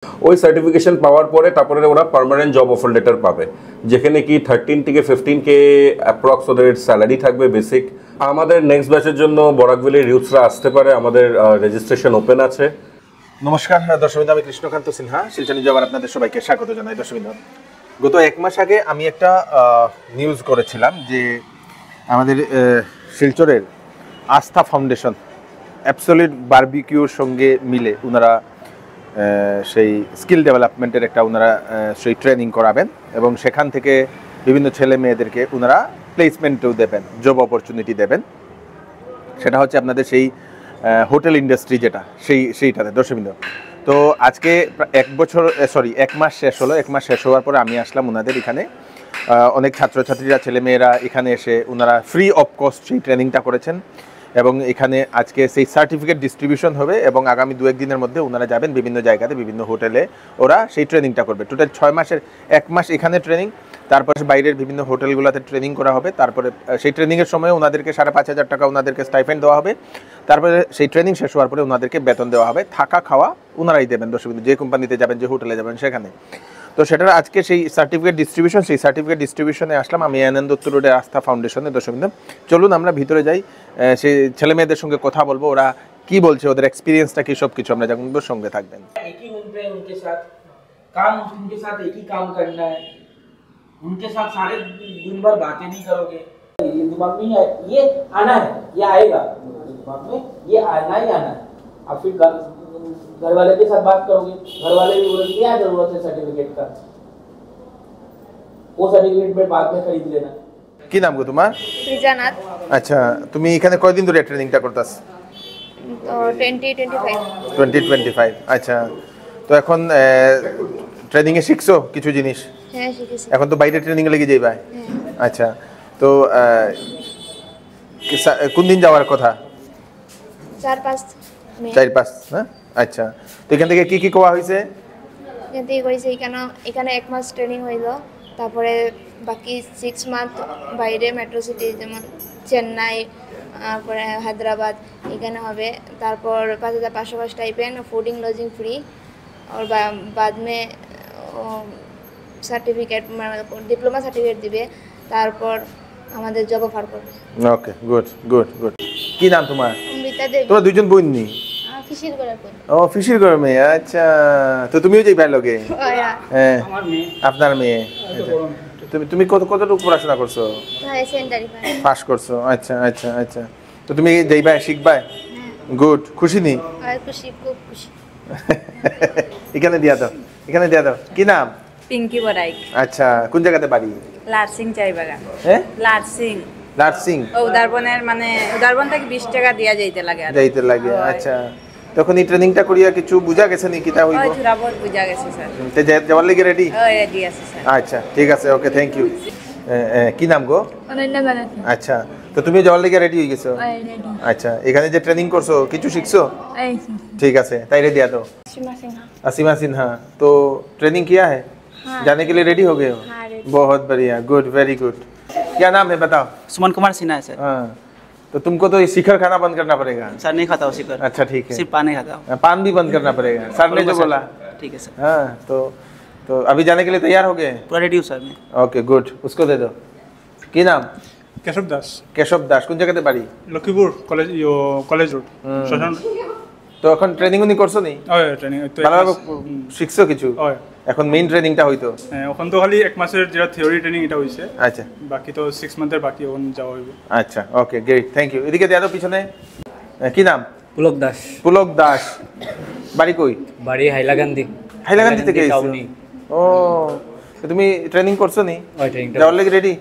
ওই সার্টিফিকেশন পাওয়ার পরে তারপরে ওরা পার্মানেন্ট জব অফার লেটার পাবে, যেখানে কি 13 থেকে 15K অ্যাপ্রক্স ওদের স্যালারি থাকবে বেসিক। আমাদের নেক্সট ব্যাচের জন্য বরাকভ্যালির ইউথরা আসতে পারে, আমাদের রেজিস্ট্রেশন ওপেন আছে। নমস্কার দর্শকবৃন্দ, আমি কৃষ্ণকান্ত সিনহা, শিলচর নিউজ আবার আপনাদের সবাইকে স্বাগত জানাই। দর্শকবৃন্দ, গত 1 মাস আগে আমি একটা নিউজ করেছিলাম যে আমাদের শিলচরের আস্থা ফাউন্ডেশন অ্যাবসলিউট বারবিকিউর সঙ্গে মিলে ওনারা সেই স্কিল ডেভেলপমেন্টের একটা ওনারা সেই ট্রেনিং করাবেন এবং সেখান থেকে বিভিন্ন ছেলে মেয়েদেরকে ওনারা প্লেসমেন্টও দেবেন, জব অপরচুনিটি দেবেন। সেটা হচ্ছে আপনাদের সেই হোটেল ইন্ডাস্ট্রি যেটা সেইটাতে। দর্শকবৃন্দ, তো আজকে 1 মাস শেষ হলো। 1 মাস শেষ হওয়ার পরে আমি আসলাম ওনাদের এখানে। অনেক ছাত্রছাত্রীরা, ছেলেমেয়েরা এখানে এসে ওনারা ফ্রি অফ কস্ট সেই ট্রেনিংটা করেছেন এবং এখানে আজকে সেই সার্টিফিকেট ডিস্ট্রিবিউশন হবে এবং আগামী 2-1 দিনের মধ্যে ওনারা যাবেন বিভিন্ন জায়গাতে, বিভিন্ন হোটেলে ওরা সেই ট্রেনিংটা করবে। টোটাল 6 মাসের 1 মাস এখানে ট্রেনিং, তারপরে বাইরের বিভিন্ন হোটেলগুলোতে ট্রেনিং করা হবে। তারপরে সেই ট্রেনিংয়ের সময় ওনাদেরকে 5,500 টাকা ওনাদেরকে স্টাইপেন্ড দেওয়া হবে। তারপরে সেই ট্রেনিং শেষ হওয়ার পরে ওনাদেরকে বেতন দেওয়া হবে, থাকা খাওয়া ওনারাই দেবেন। দর্শকবৃন্দ, যে কোম্পানিতে যাবেন, যে হোটেলে যাবেন সেখানে। তো সেটার আজকে সেই সার্টিফিকেট ডিস্ট্রিবিউশনে আসলাম আমি আনন্দ উত্তর রোডের আস্থা ফাউন্ডেশনে। দর্শকবৃন্দ, চলুন আমরা ভিতরে যাই, সেই ছেলে মেয়েদের সঙ্গে কথা বলবো, ওরা কি বলছে, ওদের এক্সপিরিয়েন্সটা কি, সব কিছু আমরা জানবো। সঙ্গে থাকবেন। उनके साथ सारे दिन भर बातें नहीं करोगे, ये दिमाग में ये आना है, ये आएगा दिमाग में, ये आना ही आना है। अब फिर घर वाले के साथ बात करोगे, घर वाले भी बोलेंगे क्या जरूरत है सर्टिफिकेट का, वो सर्टिफिकेट में बाद में खरीद लेना। কি নাম গো তোমার? রিজানাত। আচ্ছা, তুমি এখানে কয়দিন ধরে ট্রেনিংটা করতেছ? 2025। আচ্ছা, তো এখন ট্রেনিং এ শিখছো কিছু জিনিস? হ্যাঁ, শিখেছি। এখন তো বাইরে ট্রেনিং এ লেগে যাইবা। আচ্ছা, তো কোন দিন যাওয়ার কথা? 4-5 হ্যাঁ। আচ্ছা, তো এখান থেকে কি কি কোয়া হয়েছে? এখান থেকে করেছি এখানে 1 মাস ট্রেনিং হইলো, তারপরে বাকি 6 মান্থ বাইরে মেট্রো সিটি যেমন চেন্নাই, তারপরে হায়দ্রাবাদ এখানে হবে। তারপর 5,500 স্টাইपेंड, फूडिंग लॉजिंग फ्री और बाद में সার্টিফিকেট, ডিপ্লোমা সার্টিফিকেট দিবে। তারপর আমাদের জব অফার করবে। ওকে, গুড গুড গুড। কি নাম তোমার? অমৃতা দেবী। তোমরা দুইজন বোন নি? ফিশির করার পর। ও, ফিশির করে মেয়ে। আচ্ছা, তো তুমিও যাই ভাই লগে? হ্যাঁ, আমার মেয়ে। আপনার মেয়ে। তুমি কতটুকু পড়াশোনা করছো? হ্যাঁ, সেকেন্ডারি পাস করছো। আচ্ছা আচ্ছা আচ্ছা, তো তুমি যাইবা, শিখবা? গুড। খুশি নি? খুশি, খুব খুশি। এখানে দিয়া দাও। কি নাম? পিঙ্কি বড়াইক। আচ্ছা, কোন জায়গাতে বাড়ি? লারসিং চাইবাগান। হ্যাঁ, লারসিং উদারবনের, মানে উদারবন থেকে 20 টাকা দিয়া যাইতে লাগে। আচ্ছা, তখন এই ট্রেনিংটা করিয়া কিছু বুঝা গেছে নি কিটা হইব? ওই থোড়া বহুত বুঝা গেছে স্যার। তে যাওয়ার লাগি রেডি? রেডি আছে স্যার। আচ্ছা, ঠিক আছে, ওকে, থ্যাংক ইউ। কি নাম গো? অনন্যা জানাত। আচ্ছা, তো তুমি যাওয়ার লাগি রেডি হয়ে গেছো? আচ্ছা, এখানে যে ট্রেনিং করছো কিছু শিখছো? ठीक है, ताई रेडी आ दो। असीमा सिन्हा, तो ट्रेनिंग किया है? हाँ। जाने के लिए रेडी हो गए हो? हाँ, बहुत बढ़िया, गुड, वेरी गुड। क्या नाम है बताओ? सुमन कुमार सिन्हा है सर। हाँ, तो तुमको तो ये शिखर खाना बंद करना पड़ेगा। सर नहीं खाता हूँ शिखर। अच्छा, ठीक है, सिर्फ पान ही खाता हूँ। पान भी बंद करना पड़ेगा, सर ने जो बोला। ठीक है सर। हाँ, तो अभी जाने के लिए तैयार हो गए? पूरा रेडी हूँ सर मैं। ओके, गुड, उसको दे दो। की नाम? केशव दास। কোন জায়গাতে বাড়ি? লক্ষ্মীপুর কলেজ রোড শ্মশান। তো এখন ট্রেনিং উনি করছো নি? ট্রেনিং ভালোভাবে শিখছো কিছু? এখন মেইন ট্রেনিংটা হইতো? হ্যাঁ, এখন তো খালি 1 মাসের যেটা থিওরি ট্রেনিং এটা হইছে। আচ্ছা, বাকি তো 6 মান্থের বাকি এখন যাওয়া হইব। আচ্ছা, ওকে, গ্রেট, থ্যাংক ইউ। এদিকে দেয়া দাও পিছনে। কি নাম? পুলক দাস। বাড়ি কই? বাড়ি হাইলাকান্দি থেকে এসেছো? ও, তুমি ট্রেনিং করছো নি? যাওয়ার লাগি রেডি?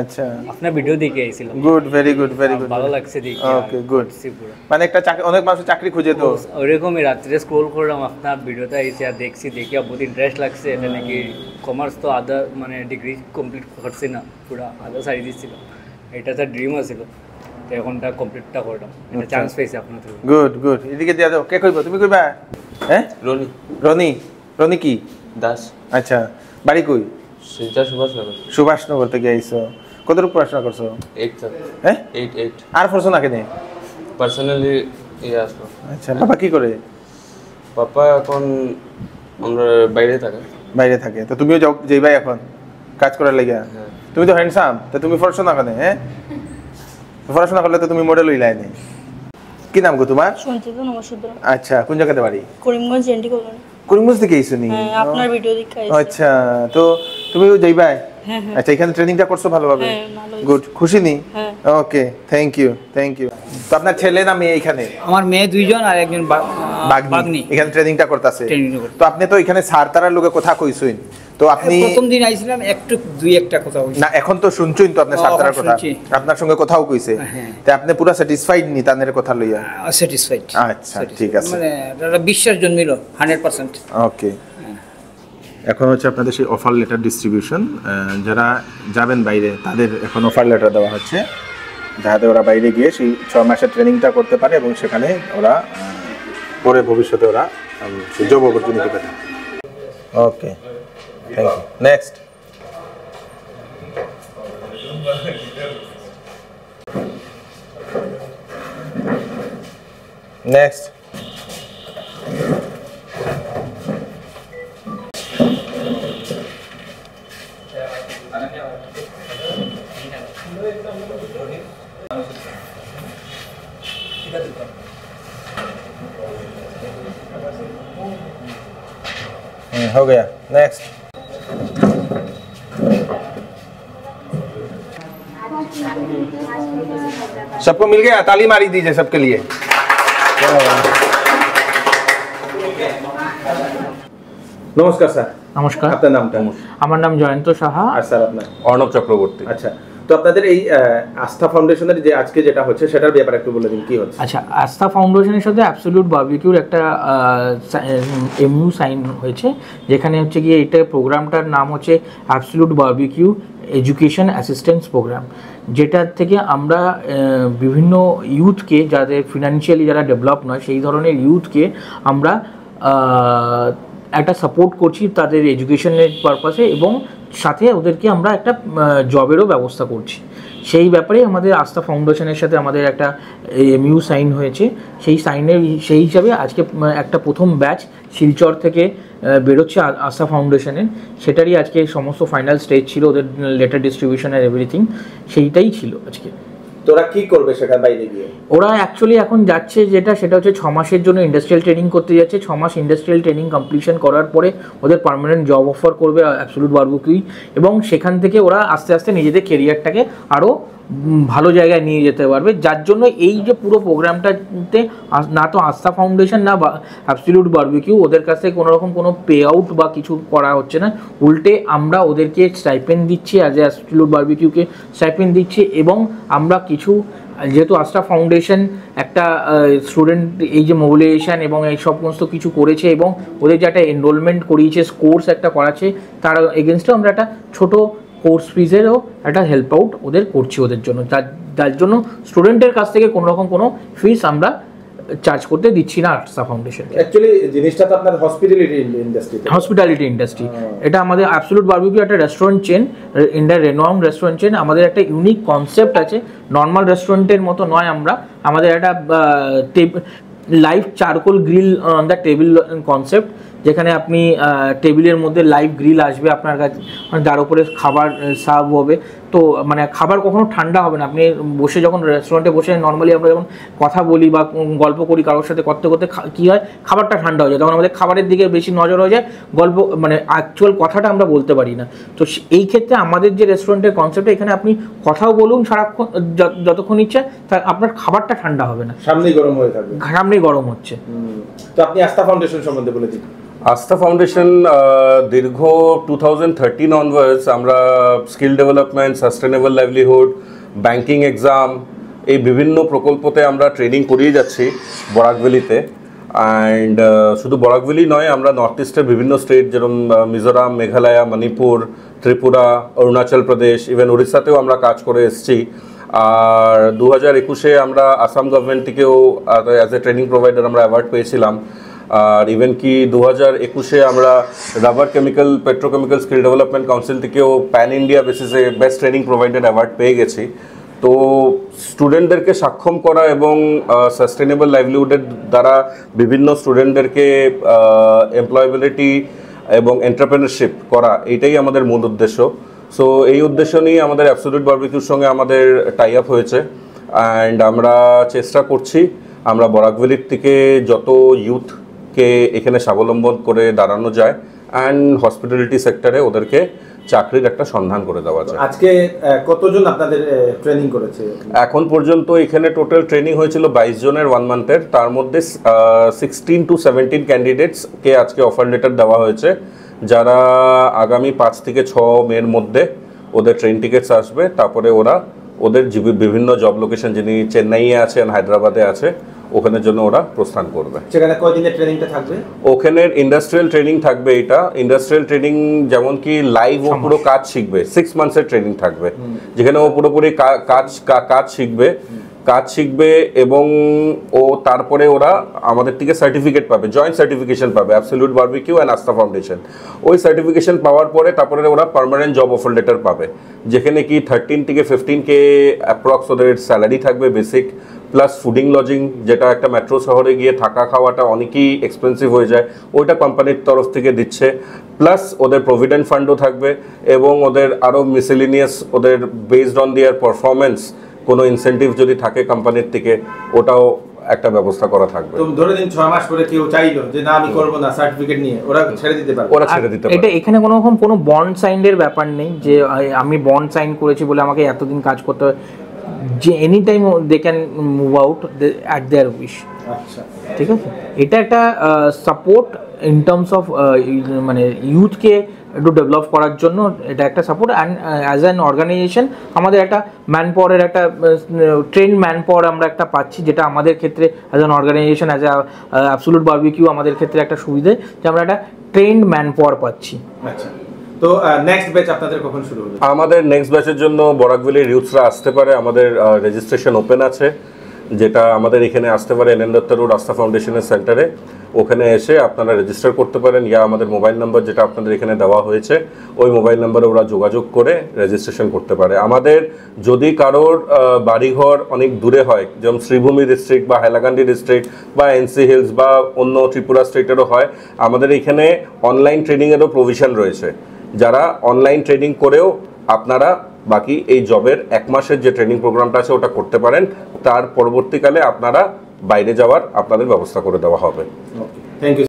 আচ্ছা, আপনার ভিডিও দেখে আইছিলাম। Good, very good, very good, ভালো লাগছে দেখে। ওকে, গুড। মানে একটা অনেক মানুষ চাকরি খুঁজে, তো ওইরকমই রাত্রে স্ক্রল করলাম আপনার ভিডিওটা, এসে আর দেখছি, দেখে বহুত ইন্টারেস্ট লাগছে। এটা নাকি কমার্স তো আধা, মানে ডিগ্রি কমপ্লিট করছি না, পুরো আধা সারি দিচ্ছিল। এটা তো ড্রিম আছিল, তো এখনটা কমপ্লিটটা করলাম, এটা চান্স পেয়েছি আপনার থ্রু। Good good. এদিকে দিয়া দাও। কে কইব? তুমি কইবা? হ্যাঁ, রনি কি দাস। আচ্ছা, বাড়ি কই? শিলচর সুভাষনগর থেকে আইছো। কতটুকু পড়াশোনা করছো? 8 হ্যাঁ, 8 আর পড়ছো না কেনে? পার্সোনালি আসলো। আচ্ছা, বাবা কি করে? পাপা এখন আমরা বাইরে থাকা বাইরে থাকে। তো তুমিও যাও যেই ভাই এখন কাজ করার লাগিয়া? তুমি তো হ্যান্ডসাম, তো তুমি পড়াশোনা করে হ্যাঁ পড়াশোনা করলে তো তুমি মডেল হইলাই নি। কি নাম গো তোমার? সঞ্চিতা নমস্কার। আচ্ছা, কোন জায়গাতে বাড়ি? Karimganj anti colony. করিমগঞ্জ থেকে আইছো নি? হ্যাঁ, আপনার ভিডিও দেখে আইছি। আচ্ছা, তো তুমিও যাইবাই? হ্যাঁ হ্যাঁ। আচ্ছা, এখানে ট্রেনিংটা করছো ভালোভাবে? হ্যাঁ, ভালো। গুড, খুশি নি? হ্যাঁ। ওকে, থ্যাংক ইউ। তো আপনার ছেলে না মেয়ে এখানে? আমার মেয়ে দুইজন আর একজন বাগনি এখানে ট্রেনিংটা করতেছে। তো আপনি তো এখানে স্যার তারার লোকে কথা কইছেন, তো আপনি প্রথম দিন আইছিলাম একটু দুই একটা কথা বলছি না, এখন তো শুনছুন তো আপনি স্যার তারার কথা, আপনার সঙ্গে কথাও কইছে, তা আপনি পুরো স্যাটিসফাইড নি তাদের কথা লইয়া? স্যাটিসফাইড। আচ্ছা, ঠিক আছে, মানে একটা বিশ্বাস জন্মিল 100%। ওকে। এখন হচ্ছে আপনাদের সেই অফার লেটার ডিস্ট্রিবিউশন, যারা যাবেন বাইরে তাদের এখন অফার লেটার দেওয়া হচ্ছে, যাতে ওরা বাইরে গিয়ে সেই 6 মাসের ট্রেনিংটা করতে পারে এবং সেখানে ওরা পরে ভবিষ্যতে ওরা সেই জব অপরচুনিটি পাবে। ওকে, থ্যাংক ইউ। নেক্সট। নেক্সট। हो गया। नेक्स्ट। सबको मिल गया? ताली मारी दीजिए सबके लिए। নমস্কার স্যার। নমস্কার। আপনার নামটা? আমার নাম জয়ন্ত সাহা। আর স্যার আপনার? অর্ণব চক্রবর্তী। আচ্ছা, তো আপনাদের এই আস্থা ফাউন্ডেশনের যে আজকে যেটা হচ্ছে সেটার ব্যাপারে একটু বলে দিন কি হচ্ছে। আচ্ছা, আস্থা ফাউন্ডেশনের সাথে অ্যাবসলিউট বারবিকিউর একটা এমইউ সাইন হয়েছে, যেখানে হচ্ছে গিয়ে এটা প্রোগ্রামটার নাম হচ্ছে absolute barbecue education assistance program, যেটার থেকে আমরা বিভিন্ন ইউথকে, যাদের ফিনান্সিয়ালি যারা ডেভেলপ নয় সেই ধরনের ইউথকে আমরা একটা সাপোর্ট করছি তাদের এডুকেশনের পারপাসে, এবং সাথে ওদেরকে আমরা একটা জবেরও ব্যবস্থা করছি। সেই ব্যাপারে আমাদের আস্থা ফাউন্ডেশনের সাথে আমাদের একটা এমইউ সাইন হয়েছে। সেই হিসাবে আজকে একটা প্রথম ব্যাচ শিলচর থেকে বেরোচ্ছে আস্থা ফাউন্ডেশনের, সেটারই আজকে সমস্ত ফাইনাল স্টেজ ছিল, ওদের লেটার ডিস্ট্রিবিউশন আর এভরিথিং সেইটাই ছিল আজকে। তো ওরা কি করবে সেখানে বাইরে গিয়ে? ওরা অ্যাকচুয়ালি এখন যাচ্ছে সেটা হচ্ছে 6 মাসের জন্য ইন্ডাস্ট্রিয়াল ট্রেনিং করতে যাচ্ছে। 6 মাস ইন্ডাস্ট্রিয়াল ট্রেনিং কমপ্লিশন করার পরে ওদের পার্মানেন্ট জব অফার করবে অ্যাবসলিউট বারবিকিউ, এবং সেখান থেকে ওরা আস্তে আস্তে নিজেদের কেরিয়ারটাকে আরও ভালো জায়গায় নিয়ে যেতে পারবে। যার জন্য এই যে পুরো প্রোগ্রামটাতে না তো আস্থা ফাউন্ডেশন না অ্যাবসলিউট বারবিকিউ ওদের কাছ থেকে কোনো রকম কোনো পে আউট বা কিছু করা হচ্ছে না, উল্টে আমরা ওদেরকে স্টাইপেন্ড দিচ্ছি, অ্যাজ এ অ্যাবসলিউট বারবিকিউকে স্টাইপেন্ড দিচ্ছি, এবং আমরা কিছু, যেহেতু আস্থা ফাউন্ডেশন একটা স্টুডেন্ট এই যে মোবিলাইজেশন এবং এই সমস্ত কিছু করেছে, এবং ওদের যে একটা এনরোলমেন্ট করিয়েছে, কোর্স একটা করাচ্ছে, তার এগেনস্টে আমরা একটা ছোটো কোর্স ফিজেরও একটা হেল্প আউট ওদের করছি ওদের জন্য। যার জন্য স্টুডেন্টের কাছ থেকে কোনো রকম কোনো ফিস আমরা চার্জ করতে দিচ্ছি না আস্থা ফাউন্ডেশন। অ্যাকচুয়ালি জিনিসটা তো আপনার হসপিটালিটি ইন্ডাস্ট্রি। এটা আমাদের অ্যাবসলিউট বারবিকিউ একটা রেস্টুরেন্ট চেন, ইন্ডিয়ার রেনোয়াউন্ড রেস্টুরেন্ট চেন। আমাদের একটা ইউনিক কনসেপ্ট আছে, নর্মাল রেস্টুরেন্টের মতো নয়। আমাদের একটা live charcoal grill on the table concept, যেখানে আপনি টেবিলের মধ্যে লাইভ গ্রিল আসবে আপনার কাছে, যার উপরে খাবার সার্ভ হবে। তো মানে খাবার কখনো ঠান্ডা হবে না। আপনি বসে যখন রেস্টুরেন্টে বসে নর্মালি আমরা যখন কথা বলি বা গল্প করি কারোর সাথে, করতে করতে কী হয়, খাবারটা ঠান্ডা হয়ে যায়, তখন আমাদের খাবারের দিকে বেশি নজর হয়ে যায়, গল্প মানে অ্যাকচুয়াল কথাটা আমরা বলতে পারি না। তো এই ক্ষেত্রে আমাদের যে রেস্টুরেন্টের কনসেপ্ট, এখানে আপনি কথাও বলুন সারাক্ষণ, যতক্ষণ ইচ্ছা, আপনার খাবারটা ঠান্ডা হবে না, সামনেই গরম হয়ে থাকবে, সামনেই গরম হচ্ছে। তো আপনি আস্থা ফাউন্ডেশন সম্বন্ধে বলে দিন। আস্থা ফাউন্ডেশন দীর্ঘ 2013 অনওয়ার্ডস আমরা skill development, sustainable livelihood, banking exam, এই বিভিন্ন প্রকল্পতে আমরা ট্রেনিং করিয়ে যাচ্ছি বরাকভ্যালিতে। অ্যান্ড শুধু বরাকভ্যালি নয়, আমরা নর্থ ইস্টের বিভিন্ন স্টেট যেরকম মিজোরাম, মেঘালয়, মণিপুর, ত্রিপুরা, অরুণাচল প্রদেশ, ইভেন উড়িষ্যাতেও আমরা কাজ করে এসেছি। আর 2021-এ আমরা আসাম গভর্নমেন্ট থেকেও অ্যাজ এ ট্রেনিং প্রোভাইডার আমরা অ্যাওয়ার্ড পেয়েছিলাম। আর ইভেন কি 2021-এ আমরা rubber chemical petrochemical skill development council থেকেও প্যান ইন্ডিয়া বেসিসে বেস্ট ট্রেনিং প্রোভাইডার অ্যাওয়ার্ড পেয়ে গেছি। তো স্টুডেন্টদেরকে সক্ষম করা এবং সাস্টেনেবল লাইভলিহুডের দ্বারা বিভিন্ন স্টুডেন্টদেরকে এমপ্লয়েবিলিটি এবং এন্টারপ্রেনারশিপ করা, এটাই আমাদের মূল উদ্দেশ্য। সো এই উদ্দেশ্য নিয়ে আমাদের অ্যাবসলিউট বারবিকিউর সঙ্গে আমাদের টাই আপ হয়েছে অ্যান্ড আমরা চেষ্টা করছি আমরা বরাক ভ্যালির থেকে যত ইউথকে এখানে স্বাবলম্বন করে দাঁড়ানো যায় অ্যান্ড হসপিটালিটি সেক্টরে ওদেরকে চাকরির একটা সন্ধান করে দেওয়া যায়। আজকে কতজন আপনাদের ট্রেনিং করেছে? এখন পর্যন্ত এখানে টোটাল ট্রেনিং হয়েছিল 22 জনের 1 মান্থের, তার মধ্যে 16 to 17 ক্যান্ডিডেটসকে আজকে অফার লেটার দেওয়া হয়েছে, যারা আগামী 5 থেকে 6 মের মধ্যে ওদের ট্রেন টিকিটস আসবে। তারপরে ওরা ওদের বিভিন্ন জব লোকেশন, যিনি চেন্নাইয়ে আছেন, হায়দ্রাবাদে আছে, ওখানের জন্য ওরা প্রস্থান করবে। সেখানে কয়দিনের ট্রেনিংটা থাকবে? ওখানের ইন্ডাস্ট্রিয়াল ট্রেনিং থাকবে। এটা ইন্ডাস্ট্রিয়াল ট্রেনিং যেমন কি লাইভ ও পুরো কাজ শিখবে, 6 মান্থসের ট্রেনিং থাকবে, যেখানে ও পুরোপুরি কাজ শিখবে এবং ও তারপরে ওরা আমাদের থেকে সার্টিফিকেট পাবে, জয়েন্ট সার্টিফিকেশন পাবে, অ্যাবসলিউট বারবিকিউ অ্যান্ড আস্থা ফাউন্ডেশন। ওই সার্টিফিকেশন পাওয়ার পরে তারপরে ওরা পার্মানেন্ট জব অফার লেটার পাবে, যেখানে কি 13 থেকে 15K অ্যাপ্রক্স ওদের স্যালারি থাকবে বেসিক, প্লাস ফুডিং লজিং, যেটা একটা মেট্রো শহরে গিয়ে থাকা খাওয়াটা অনেকই এক্সপেন্সিভ হয়ে যায়, ওইটা কোম্পানির তরফ থেকে দিচ্ছে। প্লাস ওদের প্রভিডেন্ট ফান্ডও থাকবে এবং ওদের আরও মিসেলিনিয়াস, ওদের বেসড অন দেয়ার পারফরমেন্স কোনো ইনসেন্টিভ যদি থাকে কোম্পানির থেকে, ওটাও একটা ব্যবস্থা করা থাকবে। তো ধরে দিন 6 মাস পরে কেউ চাইলো যে না আমি করব না, সার্টিফিকেট নিয়ে ওরা ছেড়ে দিতে পারবে? ওরা ছেড়ে দিতে পারবে। এটা এখানে কোনো বন্ড সাইনের ব্যাপার নেই যে আমি বন্ড সাইন করেছি বলে আমাকে এতদিন কাজ করতে হবে, যে any time they can move out at their wish. আচ্ছা, ঠিক আছে, এটা একটা সাপোর্ট ইন টার্মস অফ মানে ইউথকে একটু ডেভেলপ করার জন্য এটা একটা support. And as an organization আমাদের একটা ম্যান পাওয়ারের একটা ট্রেন ম্যান পাওয়ার আমরা একটা পাচ্ছি, যেটা আমাদের ক্ষেত্রে as an organization, as absolute barbecue আমাদের ক্ষেত্রে একটা সুবিধে যে আমরা একটা ট্রেন্ড ম্যান পাওয়ার পাচ্ছি। আচ্ছা, তো নেক্সট ব্যাচ আপনাদের কখন শুরু হবে? আমাদের নেক্সট ব্যাচের জন্য বরাক ভ্যালির ইউথরা আসতে পারে, আমাদের রেজিস্ট্রেশন ওপেন আছে, যেটা আমাদের এখানে আসতে পারে এনএন দত্ত রোড আস্থা ফাউন্ডেশনের সেন্টারে, ওখানে এসে আপনারা রেজিস্টার করতে পারেন, ইয়া আমাদের মোবাইল নাম্বার যেটা আপনাদের এখানে দেওয়া হয়েছে ওই মোবাইল নাম্বারে ওরা যোগাযোগ করে রেজিস্ট্রেশন করতে পারে। আমাদের যদি কারোর বাড়িঘর অনেক দূরে হয়, যেমন শ্রীভূমি ডিস্ট্রিক্ট বা হাইলাকান্দি ডিস্ট্রিক্ট বা এনসি হিলস বা অন্য ত্রিপুরা স্টেটেরও হয়, আমাদের এখানে অনলাইন ট্রেনিংয়েরও প্রভিশন রয়েছে, যারা অনলাইন ট্রেনিং করেও আপনারা বাকি এই জবের 1 মাসের যে ট্রেনিং প্রোগ্রামটা আছে ওটা করতে পারেন, তার পরবর্তীকালে আপনারা বাইরে যাওয়ার আপনাদের ব্যবস্থা করে দেওয়া হবে। Thank you.